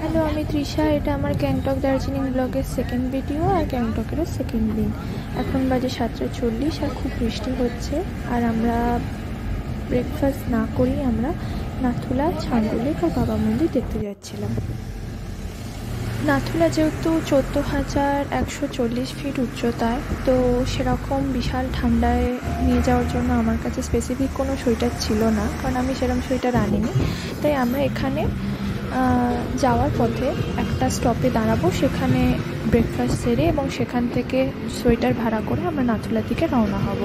Hello, আমি তৃষা। এটা আমার গ্যাংটক দার্জিলিং ব্লগের সেকেন্ড ভিডিও আর গ্যাংটকেরও সেকেন্ড দিন। এখন বাজে 7:40 আর খুব বৃষ্টি হচ্ছে। আর আমরা ব্রেকফাস্ট না করেই আমরা নাথুলা, ছাঙ্গু লেক ও বাবা মন্দির দেখতে যাচ্ছিলাম। নাথুলা যেহেতু 14,140 ফিট উচ্চতায়, তো সেরকম বিশাল ঠান্ডায় নিয়ে যাওয়ার জন্য আমার কাছে স্পেসিফিক কোনো সোয়েটার ছিল না, কারণ আমি সেরকম সোয়েটার আনিনি। তাই আমরা এখানে যাওয়ার পথে একটা স্টপে দাঁড়াবো, সেখানে ব্রেকফাস্ট সেরে এবং সেখান থেকে সোয়েটার ভাড়া করে আমরা নাথুলার দিকে রওনা হব।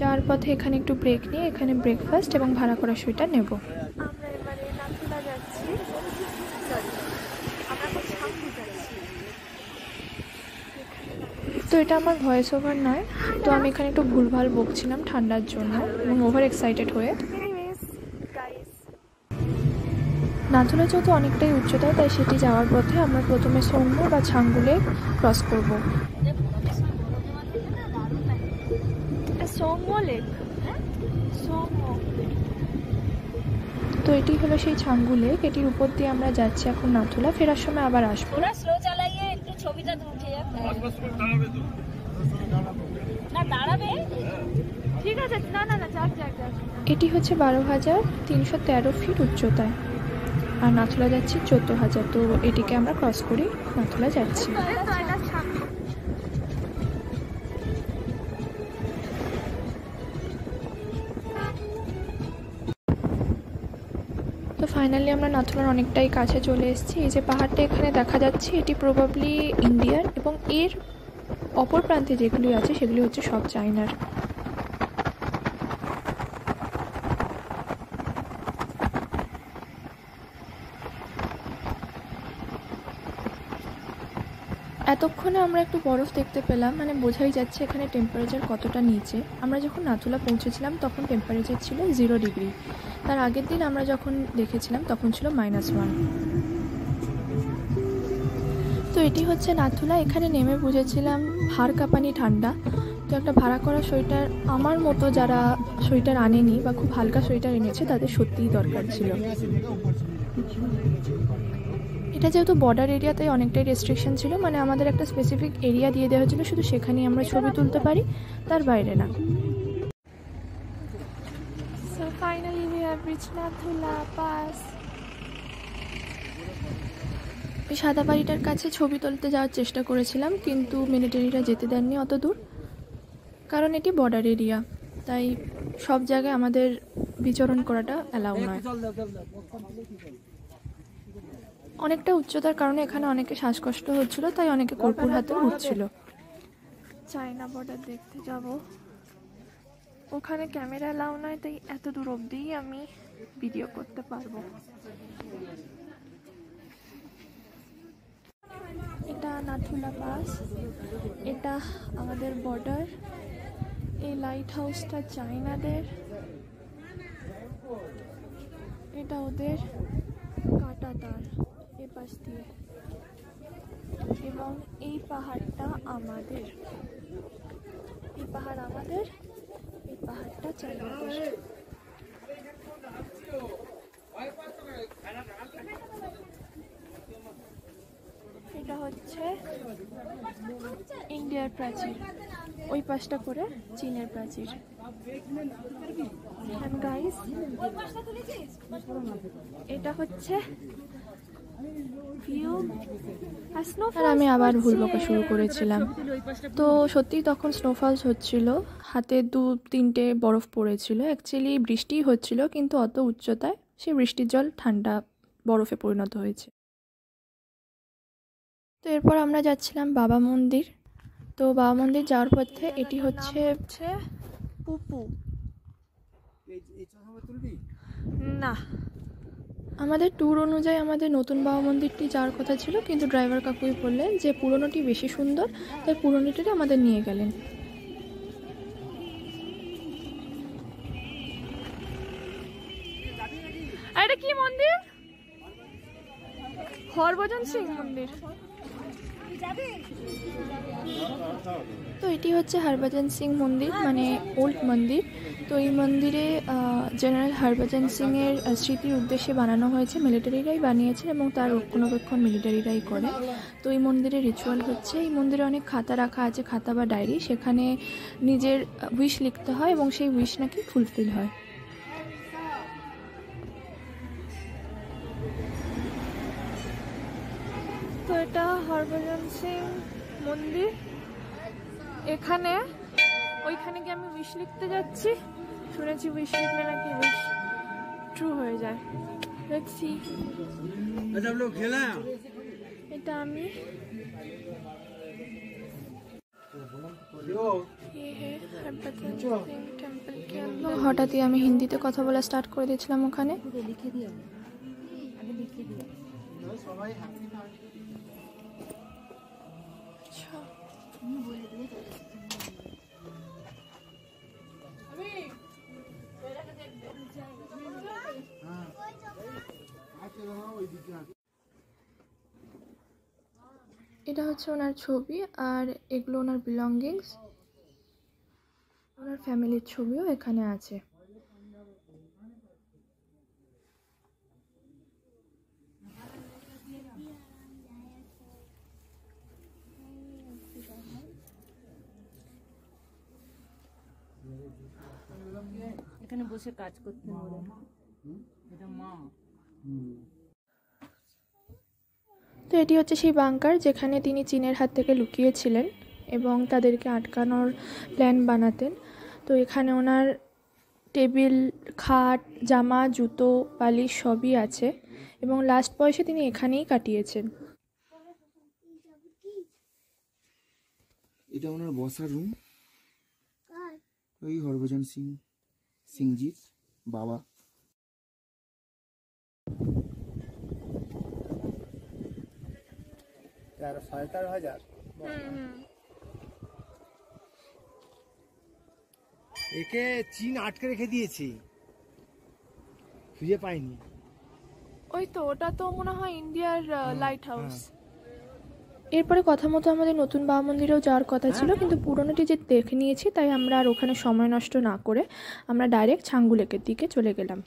যাওয়ার পথে এখানে একটু ব্রেক নিয়ে এখানে ব্রেকফাস্ট এবং ভাড়া করা সোয়েটার নেব। আমরা এবারে নাথুলা যাচ্ছি। তো এটা আমার ভয়েস ওভার নয়, তো আমি এখানে একটু ভুলভাল বকছিলাম ঠান্ডার জন্য এবং ওভার এক্সাইটেড হয়ে। নাথুলা যেহেতু অনেকটাই উচ্চতায়, তাই সেটি যাওয়ার পথে আমরা প্রথমে সোংমো বা ছাঙ্গু লেক ক্রস করবো। তো এটি হলো সেই ছাঙ্গু লেক। এটির উপর দিয়ে আমরা যাচ্ছি এখন নাথুলা। ফেরার সময় আবার আসবো। এটি হচ্ছে 12,313 ফিট উচ্চতায় আর নাথুলা যাচ্ছি 14,000। তো এটিকে আমরা ক্রস করি নাথুলা যাচ্ছি। তো ফাইনালি আমরা নাথুলার অনেকটাই কাছে চলে এসেছি। এই যে পাহাড়টা এখানে দেখা যাচ্ছে, এটি প্রবাবলি ইন্ডিয়ার, এবং এর অপর প্রান্তে যেগুলি আছে সেগুলি হচ্ছে সব চায়নার। এতক্ষণে আমরা একটু বরফ দেখতে পেলাম, মানে বোঝাই যাচ্ছে এখানে টেম্পারেচার কতটা নিচে। আমরা যখন নাথুলা পৌঁছেছিলাম তখন টেম্পারেচার ছিল 0 ডিগ্রি। তার আগের দিন আমরা যখন দেখেছিলাম তখন ছিল -1। তো এটি হচ্ছে নাথুলা। এখানে নেমে বুঝেছিলাম হাড় কাঁপানি ঠান্ডা। তো একটা ভাড়া করা সোয়েটার আমার মতো যারা সোয়েটার আনেনি বা খুব হালকা সোয়েটার এনেছে তাদের সত্যিই দরকার ছিল। এটা যেহেতু বর্ডার এরিয়া, তাই অনেকটাই রেস্ট্রিকশন ছিল, মানে আমাদের একটা স্পেসিফিক এরিয়া দিয়ে দেওয়া হয়েছিল, শুধু সেখানেই আমরা ছবি তুলতে পারি, তার বাইরে না। So finally we have reached Nathula Pass. এই সাদা বাড়িটার কাছে ছবি তুলতে যাওয়ার চেষ্টা করেছিলাম, কিন্তু মিলিটারিরা যেতে দেননি অত দূর, কারণ এটি বর্ডার এরিয়া, তাই সব জায়গায় আমাদের বিচরণ করাটা অ্যালাউ নয়। অনেকটা উচ্চতার কারণে এখানে অনেকে শ্বাসকষ্ট হচ্ছিল, তাই অনেকে কর্পূর হাতে উঠছিল। চায়না বর্ডার দেখতে যাব, ওখানে ক্যামেরা অ্যালাউ নয়, তাই এত দূর অবধিই আমি ভিডিও করতে পারবো। এটা নাথুলা পাস, এটা আমাদের বর্ডার। এই লাইট হাউসটা চায়নাদের, এটা ওদের কাটা তার এ পাশ দিয়ে, এবং এই পাহাড়টা আমাদের। এই পাহাড় আমাদের, এই পাহাড়টা চায়নাদের। এটা হচ্ছে ইন্ডিয়ার প্রাচীর, ওই পাশটা করে চীনের প্রাচীর। গাইস, এটা হচ্ছে ভিউ। আর আমি আবার ভুল বকা শুরু করেছিলাম। তো সত্যি তখন স্নোফলস হচ্ছিল, হাতে 2-3টে বরফ পড়েছিল। অ্যাকচুয়ালি বৃষ্টিই হচ্ছিল, কিন্তু অত উচ্চতায় সেই বৃষ্টির জল ঠান্ডা বরফে পরিণত হয়েছে। তো এরপর আমরা যাচ্ছিলাম বাবা মন্দির। তো বাবা মন্দির যাওয়ার পথে এটি হচ্ছে পুপু না, আমাদের ট্যুর অনুযায়ী আমাদের নতুন বাবা মন্দিরটি যাওয়ার কথা ছিল, কিন্তু ড্রাইভার কাকুই বললেন যে পুরনোটি বেশি সুন্দর, তাই পুরনোটি আমাদের নিয়ে গেলেন। এটা কি মন্দির? হরভজন সিং মন্দির। তো এটি হচ্ছে হরভজন সিং মন্দির, মানে ওল্ড মন্দির। তো এই মন্দিরে জেনারেল হরভজন সিংয়ের স্মৃতির উদ্দেশ্যে বানানো হয়েছে। মিলিটারিরাই বানিয়েছে এবং তার রক্ষণাবেক্ষণ মিলিটারিরাই করে। তো এই মন্দিরের রিচুয়াল হচ্ছে, এই মন্দিরে অনেক খাতা রাখা আছে, খাতা বা ডায়েরি, সেখানে নিজের উইশ লিখতে হয় এবং সেই উইশ নাকি ফুলফিল হয়। তো এটা হরভজন সিং মন্দির। এখানে ওইখানে গিয়ে আমি উইশ লিখতে যাচ্ছি, শুনেছি উইশ লিখলে নাকি উইশ ট্রু হয়ে যায়। দেখছি এটা আমি হঠাৎই আমি হিন্দিতে কথা বলা স্টার্ট করে দিয়েছিলাম ওখানে। এটা হচ্ছে ওনার ছবি, আর এগুলো ওনার বিলঙ্গিংস, ওনার ফ্যামিলির ছবিও এখানে আছে। এখানে বসে কাজ করতে হবে। এটা মা। তো এটি হচ্ছে সেই বাংকার যেখানে তিনি চীনের হাত থেকে লুকিয়েছিলেন এবং তাদেরকে আটকানোর প্ল্যান বানাতেন। তো এখানে ওনার টেবিল, খাট, জামা, জুতো, বালিশ সবই আছে এবং লাস্ট বয়সে তিনি এখানেই কাটিয়েছেন। এটা ওনার বসার রুম। ওই হরভজন সিংজির বাবা। একে চীন আটকে রেখে দিয়েছে, খুঁজে পাইনি। ওই তো, ওটা তো মনে হয় ইন্ডিয়ার লাইট হাউস। এরপরে কথা মতো আমাদের নতুন বাবা মন্দিরেও যাওয়ার কথা ছিল, কিন্তু পুরনোটি যে দেখে নিয়েছি তাই আমরা আর ওখানে সময় নষ্ট না করে আমরা ডাইরেক্ট ছাঙ্গু লেকের দিকে চলে গেলাম।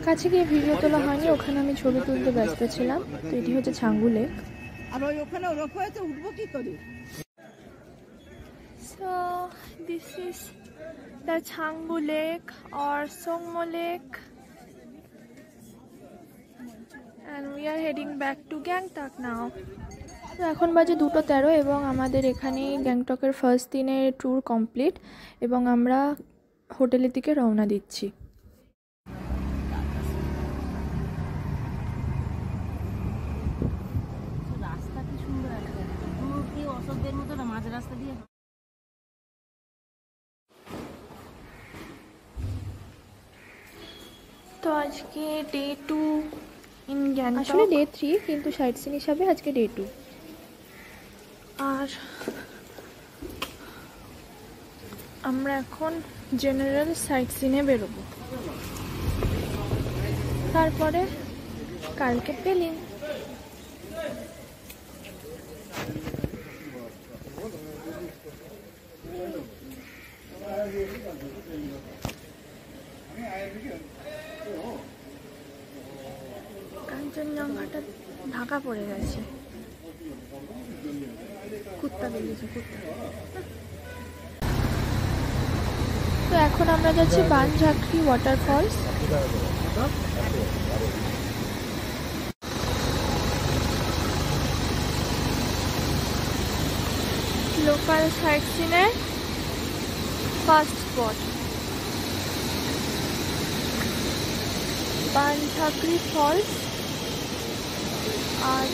কাছে গিয়ে ভিডিও তোলা হয়নি, ওখানে আমি ছবি তুলতে ব্যস্ত ছিলাম। তো এটি হচ্ছে Changu lake. So this is the Changbu Lake or Songmo Lake, and we are heading back to Gangtok now. তো এখন বাজে 2:13 এবং আমাদের এখানে গ্যাংটকের ফার্স্ট দিনের ট্যুর কমপ্লিট এবং আমরা হোটেলের দিকে রওনা দিচ্ছি। রাস্তা কি সুন্দর আছে, পুরো কি অসভ্যের মতো না, মাঝ রাস্তা দিয়ে। তো আজকে ডে 2 ইন গ্যাংটক, আসলে ডে 3 কিন্তু সাইট সিন হিসাবে আজকে ডে 2। আর আমরা এখন জেনারেল সাইট সিনে বেরোবো, তারপরে কালকে পেলিং। কাঞ্চনজঙ্ঘাটা ঢাকা পড়ে গেছে, কুত্তা বেরিয়েছে, কুত্তা। তো এখন আমরা যাচ্ছি বানঝাঁকড়ি ওয়াটারফলস। লোকাল সাইট সিনের ফার্স্ট স্পট বানঝাঁকড়ি ফলস। আর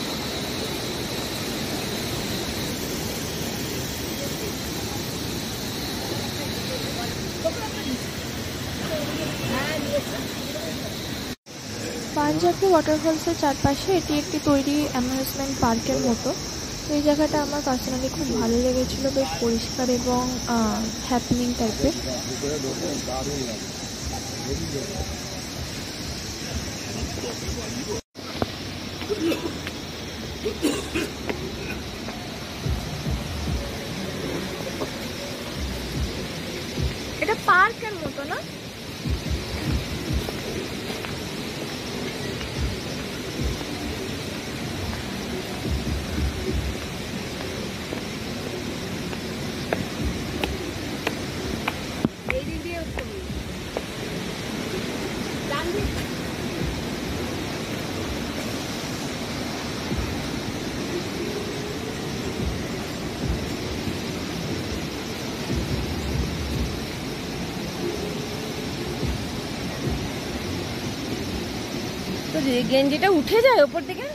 বানঝাঁকড়ি ওয়াটারফলসের চারপাশে এটি একটি তৈরি অ্যামিউজমেন্ট পার্কের মতো। তো এই জায়গাটা আমার পার্সোনালি খুব ভালো লেগেছিল, বেশ পরিষ্কার এবং হ্যাপেনিং টাইপের। এটা পার্কের মতো না? তো গেঞ্জিটা উঠে যায় ওপর দিকে।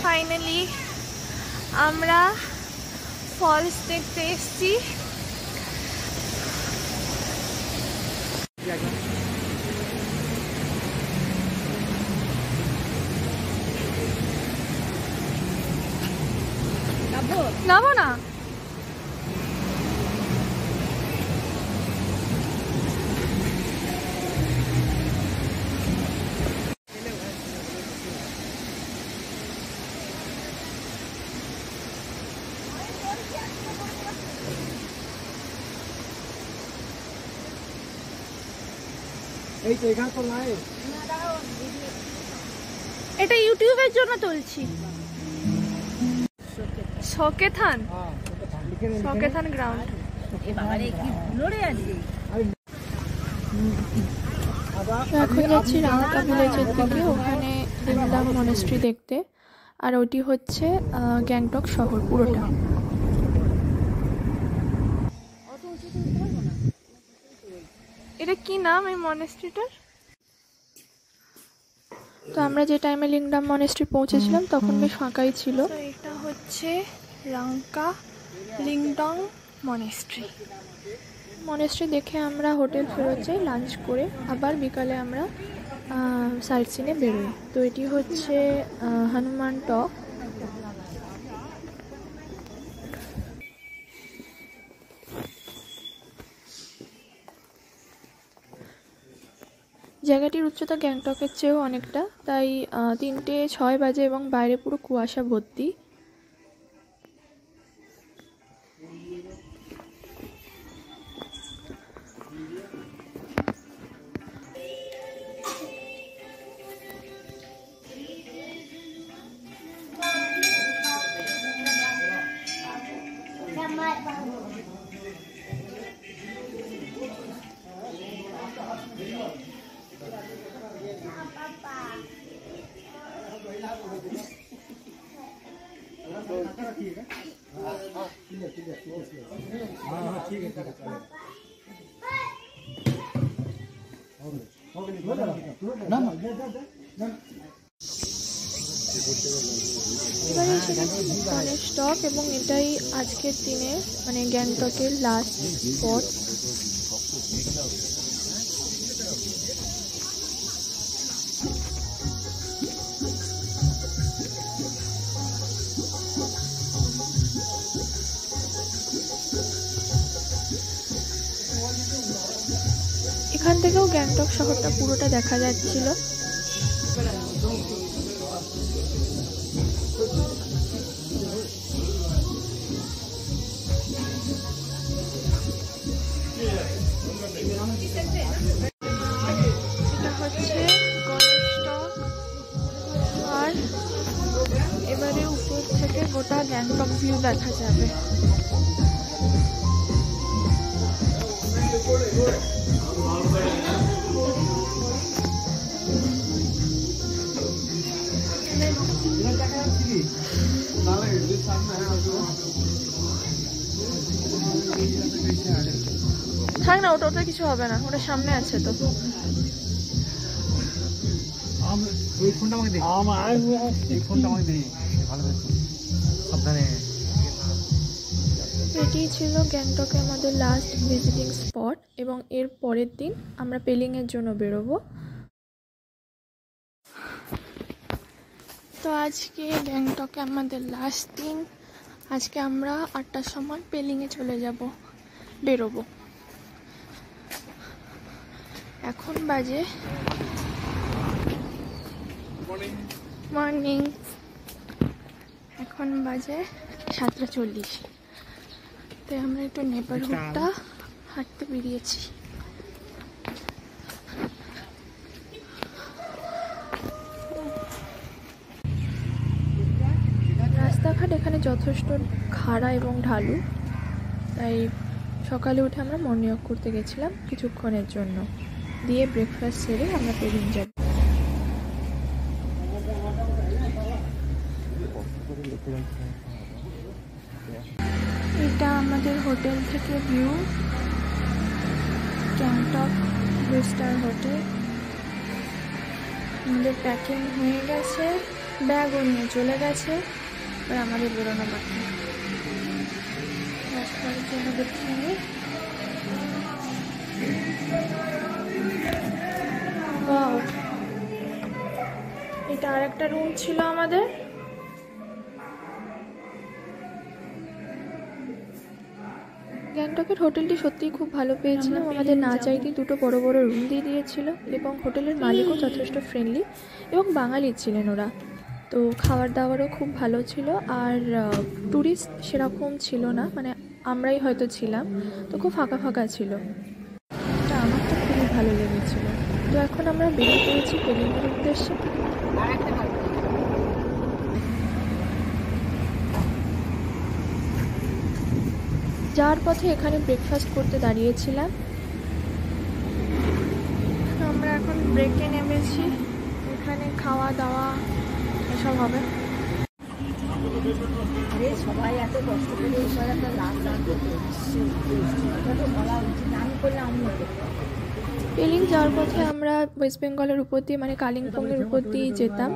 ফাইনালি আমরা ফলস দেখতে এসেছি। নামো না। এই তো এখানে তো নাই। এটা ইউটিউবের জন্য তুলছি। সকেথান, সকেথান গ্রাউন্ড। এখন যাচ্ছি রাঙ্কা ভিলেজের দিকে, ওখানে লিংডাম মনেস্ট্রি দেখতে। আর ওটি হচ্ছে গ্যাংটক শহর পুরোটা। এটা কি নাম এই মনেস্ট্রিটার? তো আমরা যে টাইমে লিংডাম মনেস্ট্রি পৌঁছেছিলাম তখন বেশ ফাঁকাই ছিল। তো এটা হচ্ছে রাঙ্কা লিংডং মনেস্ট্রি। মনেস্ট্রি দেখে আমরা হোটেল ফেরত যাই লাঞ্চ করে, আবার বিকালে আমরা সাইট সিনে বেরোই। তো এটি হচ্ছে হনুমান টক। জায়গাটির উচ্চতা গ্যাংটকের চেয়েও অনেকটা, তাই 3:06 বাজে এবং বাইরে পুরো কুয়াশা ভর্তি। এবারে এসে গেছি গণেশ টক, এবং এটাই আজকের দিনে মানে গ্যাংটকের লাস্ট স্পট। এখান থেকেও গ্যাংটক শহরটা পুরোটা দেখা যাচ্ছিল। এটা হচ্ছে গণেশ টক, আর এবারে উপর থেকে গোটা গ্যাংটক ভিউ দেখা যাবে। থাক না, ওটা কিছু হবে না, ওটা সামনে আছে তো। এটি ছিল গ্যাংটকে আমাদের লাস্ট ভিজিটিং স্পট, এবং এর পরের দিন আমরা পেলিংয়ের জন্য বেরোবো। তো আজকে গ্যাংটকে আমাদের লাস্ট দিন। আজকে আমরা 8টার সময় পেলিংয়ে চলে যাব, বেরোবো। এখন বাজে মর্নিং, এখন বাজে 7:40। তাই আমরা একটু নেবারহুডটা হাঁটতে বেরিয়েছি। রাস্তাঘাট এখানে যথেষ্ট খাড়া এবং ঢালু, তাই সকালে উঠে আমরা মর্নিং ওয়াক করতে গেছিলাম কিছুক্ষণের জন্য, দিয়ে ব্রেকফাস্ট সেরে আমরা পেলিং যাব। এটা আমাদের হোটেল থেকে ভিউ, গ্যাংটক স্টার হোটেল। আমাদের প্যাকিং হয়ে গেছে, ব্যাগও নিয়ে চলে গেছে, আর আমাদের বেরোনো বাকি। রাস্তার জন্য দেখি এটা আর একটা রুম ছিল আমাদের। গ্যাংটকের হোটেলটি সত্যিই খুব ভালো পেয়েছিলাম। আমাদের না চাইতেই দুটো বড় বড় রুম দিয়ে দিয়েছিল, এবং হোটেলের মালিকও যথেষ্ট ফ্রেন্ডলি এবং বাঙালি ছিলেন ওরা। তো খাবার দাবারও খুব ভালো ছিল, আর ট্যুরিস্ট সেরকম ছিল না, মানে আমরাই হয়তো ছিলাম, তো খুব ফাঁকা ফাঁকা ছিল। তো আমার তো খুবই ভালো লেগেছিল। তো এখন আমরা বেরিয়ে পড়েছি পেলিংয়ের উদ্দেশ্যে। যাওয়ার পথে এখানে ব্রেকফাস্ট করতে দাঁড়িয়েছিলাম। আমরা এখন ব্রেকে নেমেছি, এখানে খাওয়া দাওয়া এসব হবে। সবাই এত কষ্ট করে একটা লাভ পেলিং যাওয়ার পথে আমরা ওয়েস্ট বেঙ্গলের উপর দিয়ে, মানে কালিম্পংয়ের উপর দিয়েই যেতাম।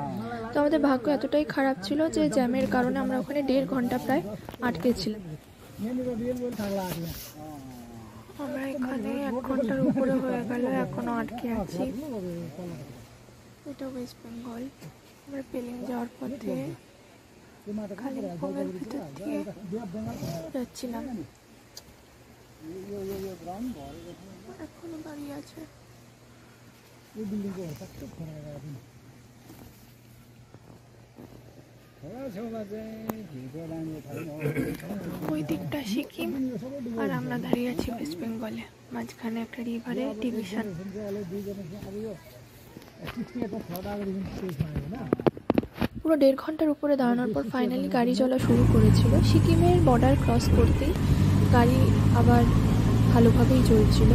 তো আমাদের ভাগ্য এতটাই খারাপ ছিল যে জ্যামের কারণে আমরা ওখানে 1.5 ঘন্টা প্রায় আটকে ছিলাম। আমরা এখানে 1 ঘন্টার উপরে হয়ে গেল, এখনো আটকে আছি। এটা ওয়েস্ট বেঙ্গল। আমরা পেলিং যাওয়ার পথে কালিম্পংয়ের ভিতর দিয়ে যাচ্ছিলাম, এখনো দাঁড়িয়ে আছে। ওই দিকটা সিকিম, আর আমরা দাঁড়িয়ে আছি ওয়েস্ট বেঙ্গলে, মাঝখানে একটা রিভারে ডিভিশন। পুরো 1.5 ঘন্টার উপরে দাঁড়ানোর পর ফাইনালি গাড়ি চলা শুরু করেছিল। সিকিমের বর্ডার ক্রস করতেই গাড়ি আবার ভালোভাবেই চলছিল।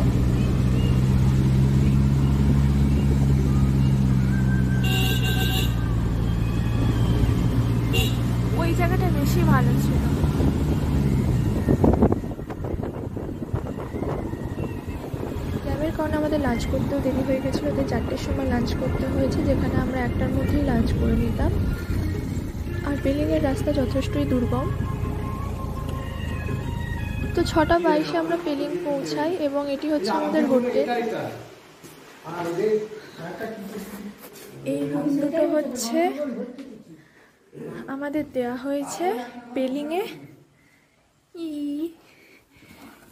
ওই জায়গাটা বেশি ভালো ছিল। জ্যামের কারণে আমাদের লাঞ্চ করতেও দেরি হয়ে গেছিলো, তাই 4টের সময় লাঞ্চ করতে হয়েছে, যেখানে আমরা 1টার মধ্যেই লাঞ্চ করে নিতাম। আর পেলিংয়ের রাস্তা যথেষ্টই দুর্গম। তো 6:22 আমরা পেলিং পৌঁছাই, এবং এটি হচ্ছে আমাদের হোটেল। এই রুম দুটো হচ্ছে আমাদের দেয়া হয়েছে পেলিংয়ে।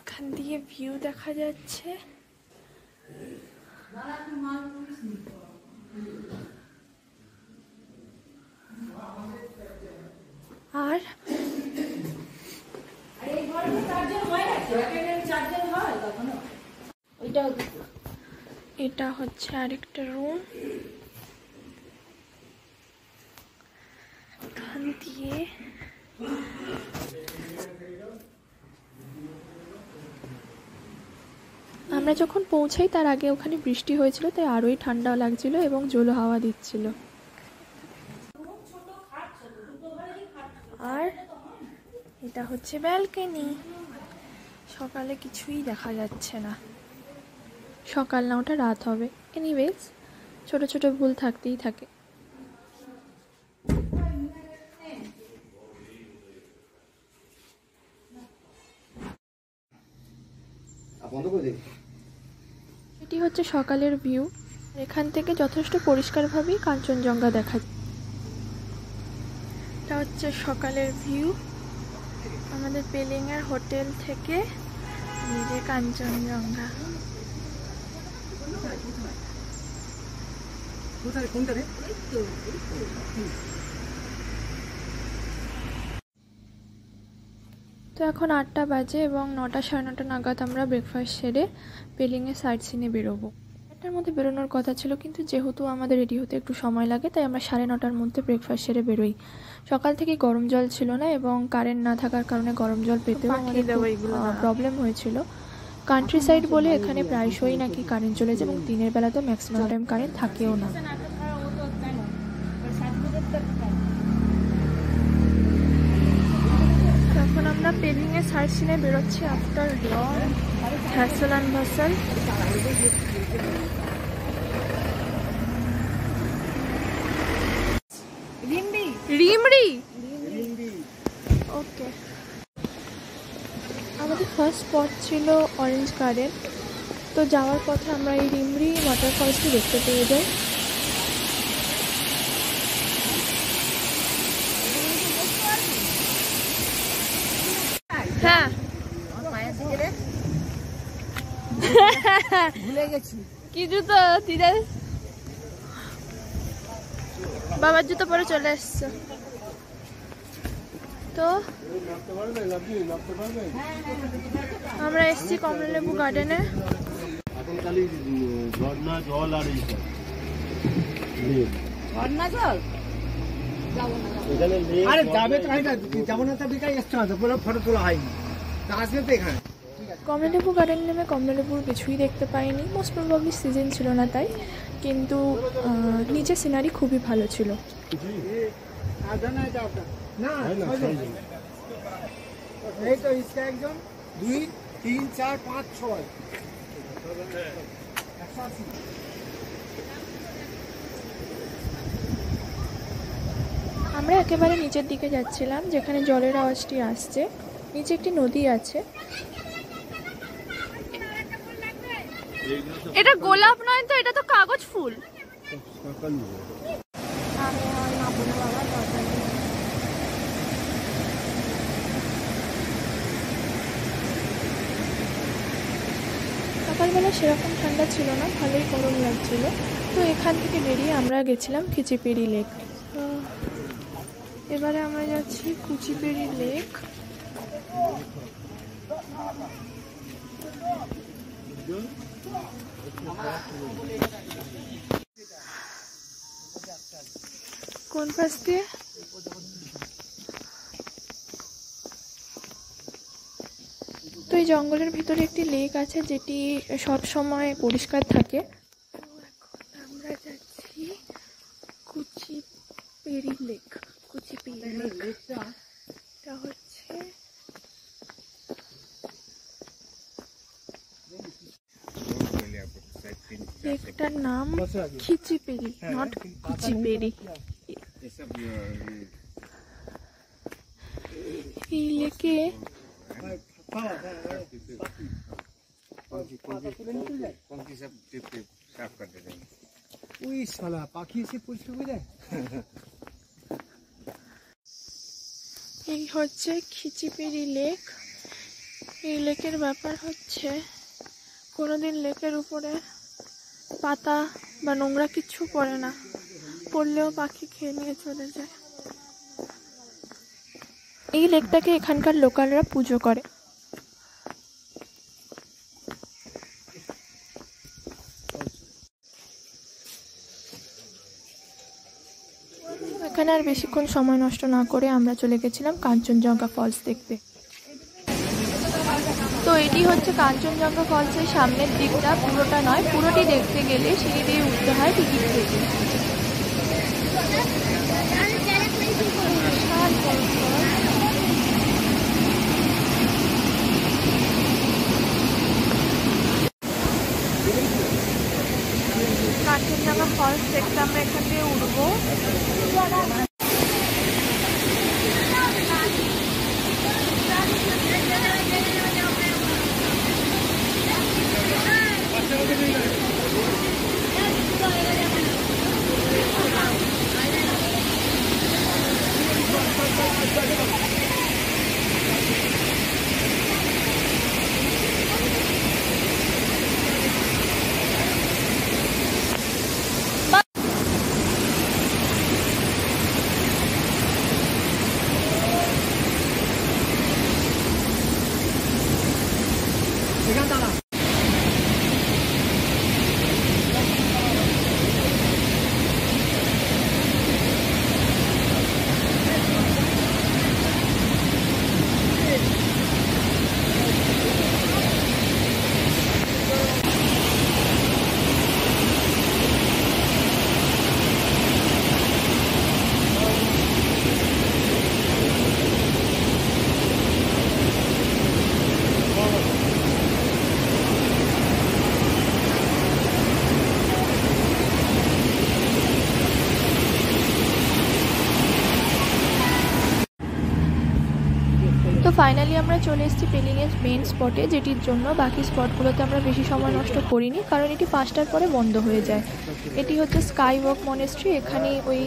এখান দিয়ে ভিউ দেখা যাচ্ছে। আর এটা হচ্ছে আরেকটা রুম। এখান দিয়ে আমরা যখন পৌঁছাই তার আগে ওখানে বৃষ্টি হয়েছিল, তাই আরোই ঠান্ডা লাগছিল এবং জোলো হাওয়া দিচ্ছিল। আর এটা হচ্ছে ব্যালকনি। সকালে কিছুই দেখা যাচ্ছে না, সকাল না ওটা রাত হবে। এনিওয়েজ, ছোট ছোট ভুল থাকতেই থাকে। এটি হচ্ছে সকালের ভিউ। এখান থেকে যথেষ্ট পরিষ্কারভাবেই কাঞ্চনজঙ্ঘা দেখা যায়। এটা হচ্ছে সকালের ভিউ আমাদের পেলিংয়ের হোটেল থেকে, নিজে কাঞ্চনজঙ্ঘা। কোথায় কোনটা রে? তো এখন 8টা বাজে এবং 9টা সাড়ে 9টা নাগাদ আমরা ব্রেকফাস্ট সেরে পেলিংয়ে সাইট সিনে বেরোবো। 8টার মধ্যে বেরোনোর কথা ছিল, কিন্তু যেহেতু আমাদের রেডি হতে একটু সময় লাগে তাই আমরা 9:30টার মধ্যে ব্রেকফাস্ট সেরে বেরোই। সকাল থেকে গরম জল ছিল না এবং কারেন্ট না থাকার কারণে গরম জল পেতেও আমাদের প্রবলেম হয়েছিল। কান্ট্রি সাইড বলে এখানে প্রায়শই নাকি কারেন্ট চলে যায় এবং দিনের বেলা তো ম্যাক্সিমাম টাইম কারেন্ট থাকেও না। এখন আমরা পেলিংয়ে সাইট সিনে বেরোচ্ছি after long hassle and bustle. রিমড়ি ওকে। আমাদের ফার্স্ট স্পট ছিল অরেঞ্জ গার্ডেন। তো যাওয়ার পথে আমরা এই রিমড়ি ওয়াটারফলসটি দেখতে পেয়ে যাই। হ্যাঁ ভুলে গেছি কি জুতো দিদা? বাবার জুতো পরে চলে এসছে। তো আমরা এসছি কমলালেবু গার্ডেনে। এখন খালি ঝর্ণা জল আর এখানে আরে যাবে তো এটা যেমন একটা বিকাই আসছে না, পুরো ফটো তোলা হয়নি, তা আসবে তো এখানে। কমলালেবু গার্ডেন নেমে কমলালেবুর কিছুই দেখতে পাইনি, মোস্ট প্রবাবলি সিজন ছিল না তাই, কিন্তু নিচে সিনারি খুবই ভালো ছিল। না এই তো ইসকা একজন 2 3 4 5 6 আমরা একেবারে নিচের দিকে যাচ্ছিলাম যেখানে জলের আওয়াজটি আসছে। নিচে একটি নদী আছে। এটা গোলাপ নয় তো, এটা তো কাগজ ফুল। সকালবেলা সেরকম ঠান্ডা ছিল না, ভালোই গরম লাগছিল। তো এখান থেকে বেরিয়ে আমরা গেছিলাম খিচিপেড়ি লেক। এবারে আমরা যাচ্ছি কুচিপেড়ি লেক। কোন পাশ দিয়ে? তো এই জঙ্গলের ভিতরে একটি লেক আছে যেটি সব সময় পরিষ্কার থাকে। এখন আমরা যাচ্ছি কুচিপেড়ি লেক। কুচিপেড়ি লেকটা হচ্ছে লেকটার নাম খিচিপেড়ি, নট কুচিপেড়ি। এই লেকে পাখি এসে পরিষ্কার করে দেয়। এই হচ্ছে খিচিপেড়ি লেক। এই লেকের ব্যাপার হচ্ছে কোনোদিন লেকের উপরে পাতা বা নোংরা কিছু পড়ে না, পড়লেও পাখি খেয়ে নিয়ে চলে যায়। এই লেকটাকে এখানকার লোকালরা পুজো করে। এখানে আর বেশিক্ষণ সময় নষ্ট না করে আমরা চলে গেছিলাম কাঞ্চনজঙ্ঘা ফলস দেখতে। তো এটি হচ্ছে কাঞ্চনজঙ্ঘা ফলসের সামনের দিকটা, পুরোটা নয়, পুরোটি দেখতে গেলে সিঁড়ি দিয়ে উঠতে হয় টিকিট কেটে। কাঞ্চনজঙ্ঘা ফলস দেখতে আমরা এখান দিয়ে উঠবো। ফাইনালি আমরা চলে এসেছি পেলিংয়ের মেন স্পটে, যেটির জন্য বাকি স্পটগুলোতে আমরা বেশি সময় নষ্ট করিনি, কারণ এটি 5টার পরে বন্ধ হয়ে যায়। এটি হচ্ছে স্কাই ওয়াক মনেস্ট্রি। এখানে ওই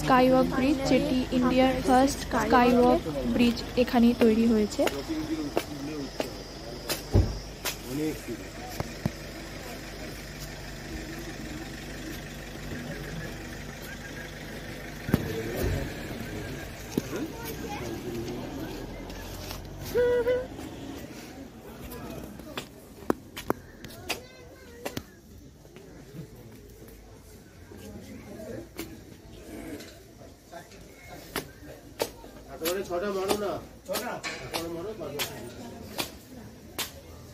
স্কাই ওয়াক ব্রিজ, যেটি ইন্ডিয়ার ফার্স্ট স্কাই ওয়াক ব্রিজ, এখানেই তৈরি হয়েছে।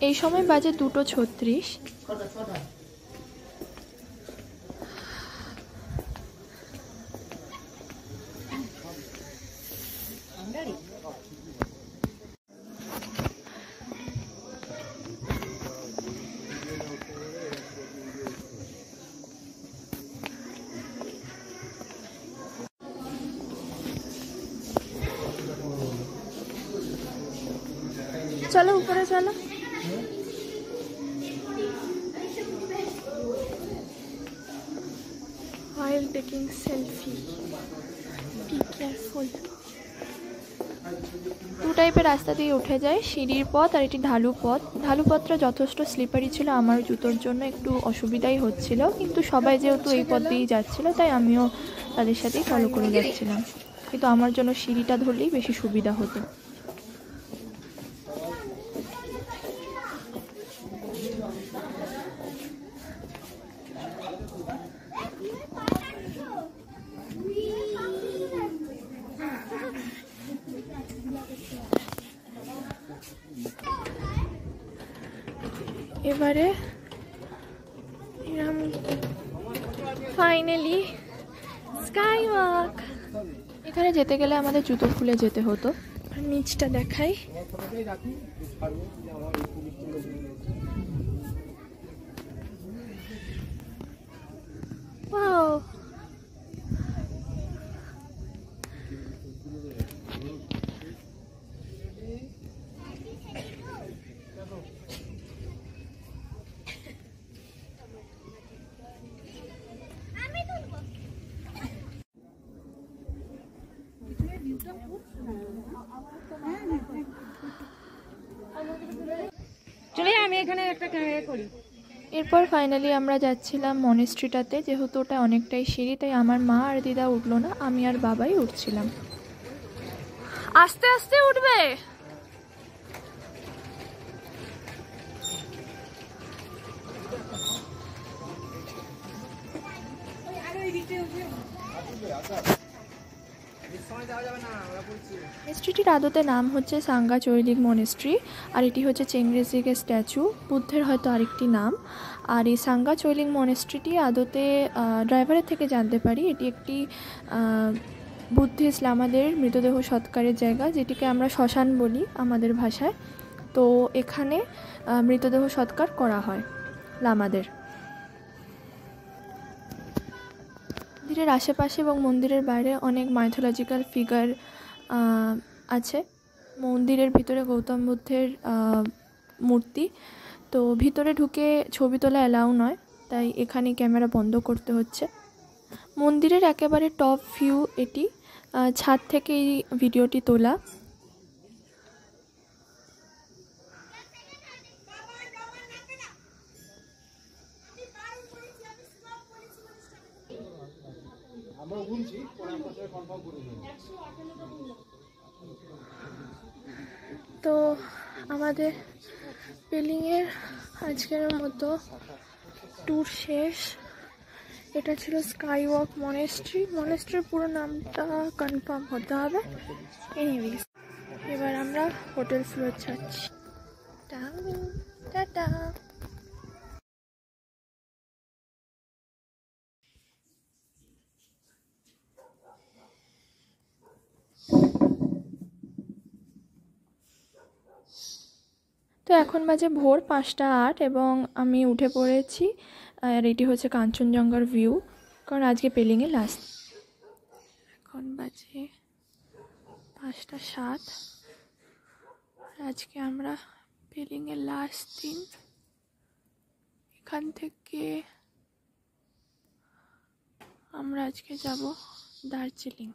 এই সময় বাজে 2:36। চলো উপরে চলো। While taking selfie, be careful. 2 টাইপের রাস্তা দিয়ে উঠে যায়, সিঁড়ির পথ আর এটি ঢালু পথ। ঢালু পথটা যথেষ্ট স্লিপারি ছিল, আমার জুতোর জন্য একটু অসুবিধাই হচ্ছিল, কিন্তু সবাই যেহেতু এই পথ দিয়েই যাচ্ছিল তাই আমিও তাদের সাথেই ফলো করে যাচ্ছিলাম, কিন্তু আমার জন্য সিঁড়িটা ধরলেই বেশি সুবিধা হতো। এবারে ফাইনালি স্কাই ওয়াক। এখানে যেতে গেলে আমাদের জুতো খুলে যেতে হতো। আর নিচটা দেখাই, ওয়াও, চলে আমি এখানে একটা করি। এরপর ফাইনালি আমরা যাচ্ছিলাম মনেস্ট্রিটাতে। যেহেতু ওটা অনেকটাই সিঁড়ি, তাই আমার মা আর দিদা উঠলো না, আমি আর বাবাই উঠছিলাম। আস্তে আস্তে উঠবে। মনেস্ট্রিটির আদতে নাম হচ্ছে সাঙ্গা চৈলিক মনেস্ট্রি, আর এটি হচ্ছে চেঙ্গিজের স্ট্যাচু, বুদ্ধের হয়তো আরেকটি নাম। আর এই সাঙ্গা চৈলিক মনেস্ট্রিটি আদতে ড্রাইভারের থেকে জানতে পারি এটি একটি বুদ্ধিস্ট লামাদের মৃতদেহ সৎকারের জায়গা, যেটিকে আমরা শ্মশান বলি আমাদের ভাষায়। তো এখানে মৃতদেহ সৎকার করা হয় লামাদের। মন্দিরের আশেপাশে এবং মন্দিরের বাইরে অনেক মাইথোলজিক্যাল ফিগার আছে। মন্দিরের ভিতরে গৌতম বুদ্ধের মূর্তি, তো ভিতরে ঢুকে ছবি তোলা অ্যালাউ নয়, তাই এখানে ক্যামেরা বন্ধ করতে হচ্ছে। মন্দিরের একেবারে টপ ভিউ এটি, ছাদ থেকে এই ভিডিওটি তোলা। তো আমাদের পেলিংয়ের আজকের মতো ট্যুর শেষ। এটা ছিল স্কাই ওয়াক মনেস্ট্রি। মনেস্ট্রির পুরো নামটা কনফার্ম হতে হবে। এনিওয়েজ, এবার আমরা হোটেল ফ্লোর যাচ্ছি। টাটা। তো এখন বাজে ভোর 5:08 এবং আমি উঠে পড়েছি। আর এটি হচ্ছে কাঞ্চনজঙ্ঘার ভিউ, কারণ আজকে পেলিংয়ে লাস্ট। এখন বাজে 5:07। আজকে আমরা পেলিংয়ের লাস্ট দিন। এখান থেকে আমরা আজকে যাব দার্জিলিং।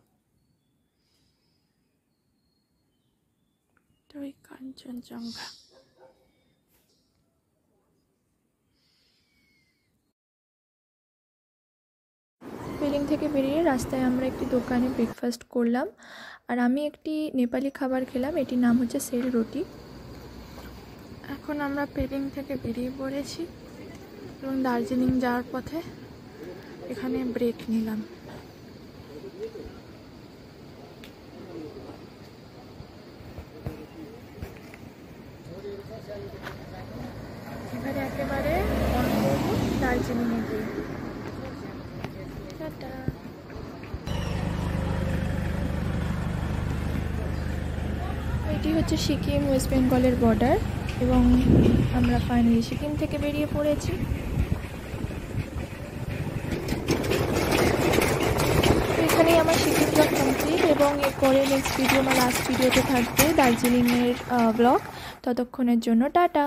তো এই কাঞ্চনজঙ্ঘা। পেলিং থেকে বেরিয়ে রাস্তায় আমরা একটি দোকানে ব্রেকফাস্ট করলাম, আর আমি একটি নেপালি খাবার খেলাম, এটির নাম হচ্ছে সেল রুটি। এখন আমরা পেলিং থেকে বেরিয়ে পড়েছি এবং দার্জিলিং যাওয়ার পথে এখানে ব্রেক নিলাম। এবারে একেবারে দার্জিলিংয়ে গিয়ে টাটা। এটি হচ্ছে সিকিম ওয়েস্ট বেঙ্গলের বর্ডার এবং আমরা ফাইনালি সিকিম থেকে বেরিয়ে পড়েছি। এখানেই আমার সিকিম ব্লগ কমপ্লিট এবং এরপরে নেক্সট ভিডিও, আমার লাস্ট ভিডিওতে থাকবে দার্জিলিংয়ের ব্লগ। ততক্ষণের জন্য টাটা।